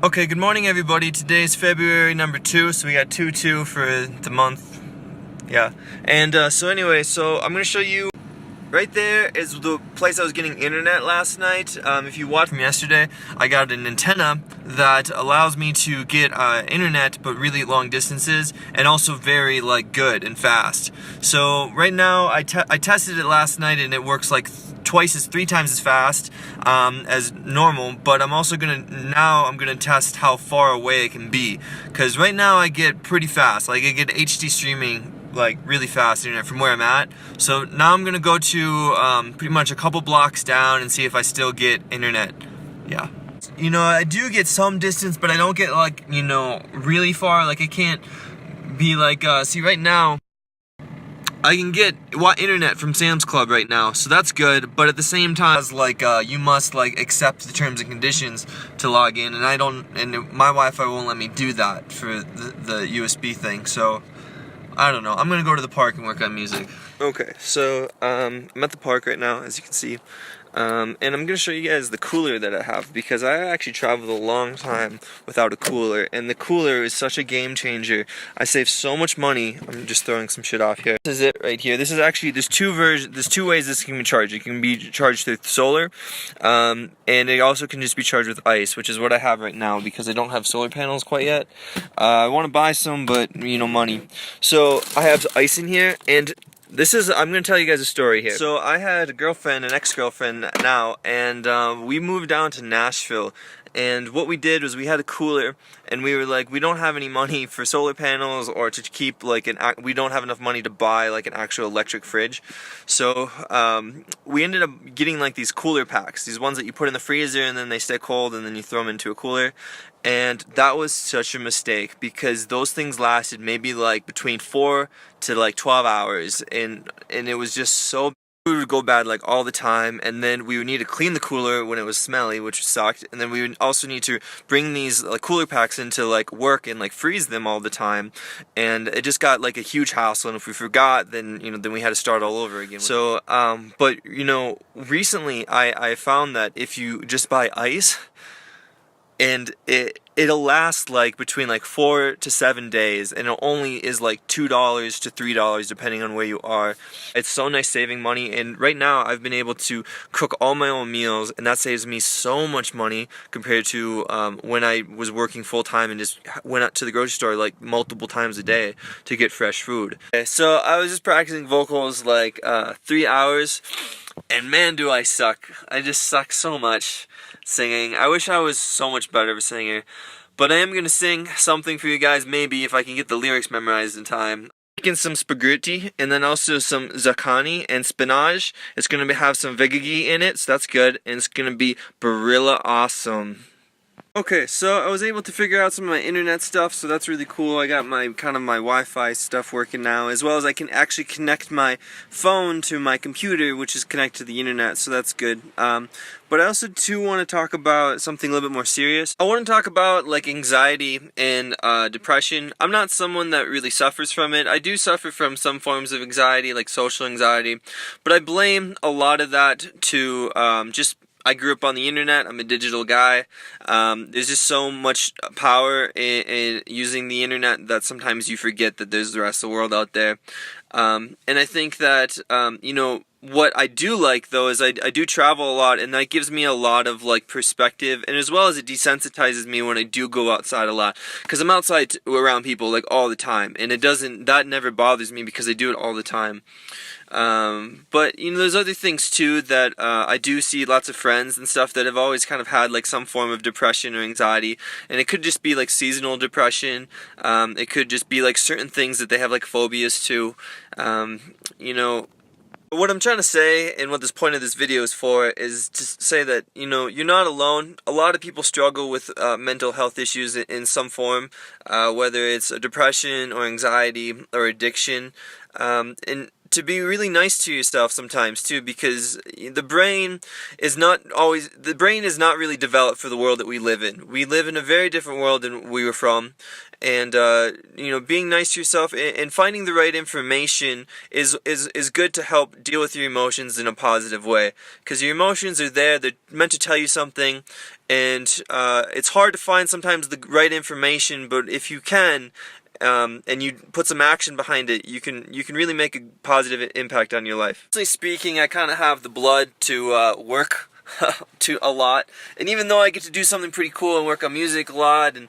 Okay, good morning everybody. Today's February number 2, so we got 2-2 for the month. Yeah. And so I'm going to show you. Right there is the place I was getting internet last night. If you watched from yesterday, I got an antenna that allows me to get internet, but really long distances, and also very good and fast. So right now, I tested it last night, and it works like three times as fast as normal. But I'm also I'm gonna test how far away it can be, because right now I get pretty fast. Like I get HD streaming, like really fast internet from where I'm at. So now I'm gonna go to pretty much a couple blocks down and see if I still get internet. Yeah. I do get some distance, but I don't get really far. Like I can't be see right now I can get internet from Sam's Club right now, so that's good. But at the same time, you must accept the terms and conditions to log in, and my Wi-Fi won't let me do that for the USB thing. So I don't know. I'm gonna go to the park and work on music. Okay, so I'm at the park right now, as you can see, and I'm gonna show you guys the cooler that I have, because I actually traveled a long time without a cooler, and the cooler is such a game changer. I save so much money. I'm just throwing some shit off here. This is it right here. This is actually there's two ways this can be charged. It can be charged through solar, and it also can just be charged with ice, which is what I have right now because I don't have solar panels quite yet. I want to buy some, but money. So I have ice in here, and I'm going to tell you guys a story here. So I had a girlfriend, an ex-girlfriend now, and we moved down to Nashville. And what we did was we had a cooler, and we were like, we don't have any money for solar panels or to keep we don't have enough money to buy an actual electric fridge. So we ended up getting these cooler packs, these ones that you put in the freezer and then they stay cold and then you throw them into a cooler. And that was such a mistake, because those things lasted maybe between 4 to 12 hours, and it was just so food would go bad all the time, and then we would need to clean the cooler when it was smelly, which sucked, and then we would also need to bring these cooler packs into work and freeze them all the time, and it just got a huge hassle. And if we forgot, then then we had to start all over again. So but recently I found that if you just buy ice, and it'll last between 4 to 7 days, and it only is $2 to $3 depending on where you are. It's so nice saving money, and right now I've been able to cook all my own meals, and that saves me so much money compared to when I was working full time and just went out to the grocery store multiple times a day to get fresh food. Okay, so I was just practicing vocals 3 hours, and man do I suck. I just suck so much singing. I wish I was so much better of a singer, but I am gonna sing something for you guys, maybe if I can get the lyrics memorized in time. Making some spaghetti, and then also some zucchini and spinach. It's gonna have some veggie in it, so that's good, and it's gonna be Barilla awesome. Okay, so I was able to figure out some of my internet stuff, so that's really cool. I got my my Wi-Fi stuff working now, as well as I can actually connect my phone to my computer, which is connected to the internet, so that's good. But I also too want to talk about something a little bit more serious. I want to talk about anxiety and depression. I'm not someone that really suffers from it. I do suffer from some forms of anxiety, like social anxiety, but I blame a lot of that to I grew up on the internet. I'm a digital guy. There's just so much power in using the internet that sometimes you forget that there's the rest of the world out there. And I think that, what I do though is I do travel a lot, and that gives me a lot of perspective, and as well as it desensitizes me when I do go outside a lot, because I'm outside around people all the time, and that never bothers me because I do it all the time. But there's other things too that I do see lots of friends and stuff that have always kind of had some form of depression or anxiety, and it could just be seasonal depression. It could just be certain things that they have phobias to. What I'm trying to say, and what this point of this video is for, is to say that, you're not alone. A lot of people struggle with mental health issues in some form, whether it's a depression or anxiety or addiction. And to be really nice to yourself sometimes too, because the brain is not really developed for the world that we live in. We live in a very different world than we were from, and being nice to yourself and finding the right information is good to help deal with your emotions in a positive way, because your emotions are there, they're meant to tell you something, and it's hard to find sometimes the right information, but if you can, and you put some action behind it, you can really make a positive impact on your life. Honestly speaking, I kind of have the blood to work to a lot, and even though I get to do something pretty cool and work on music a lot, and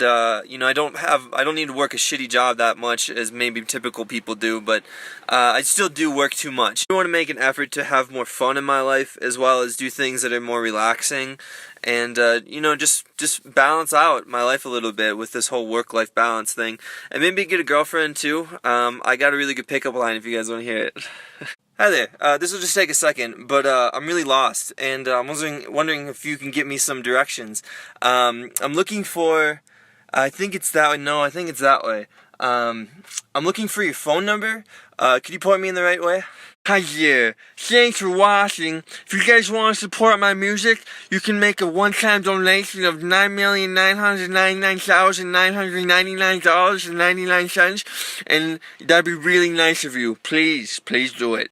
I don't need to work a shitty job that much as maybe typical people do, but I still do work too much. I want to make an effort to have more fun in my life, as well as do things that are more relaxing, and just balance out my life a little bit with this whole work-life balance thing, and maybe get a girlfriend too. I got a really good pickup line if you guys want to hear it. Hi there, this will just take a second, but I'm really lost, and I'm wondering if you can give me some directions. I'm looking for, I think it's that way, no, I think it's that way. I'm looking for your phone number. Could you point me in the right way? Hi there, thanks for watching. If you guys want to support my music, you can make a one-time donation of $9,999,999.99, and that'd be really nice of you. Please do it.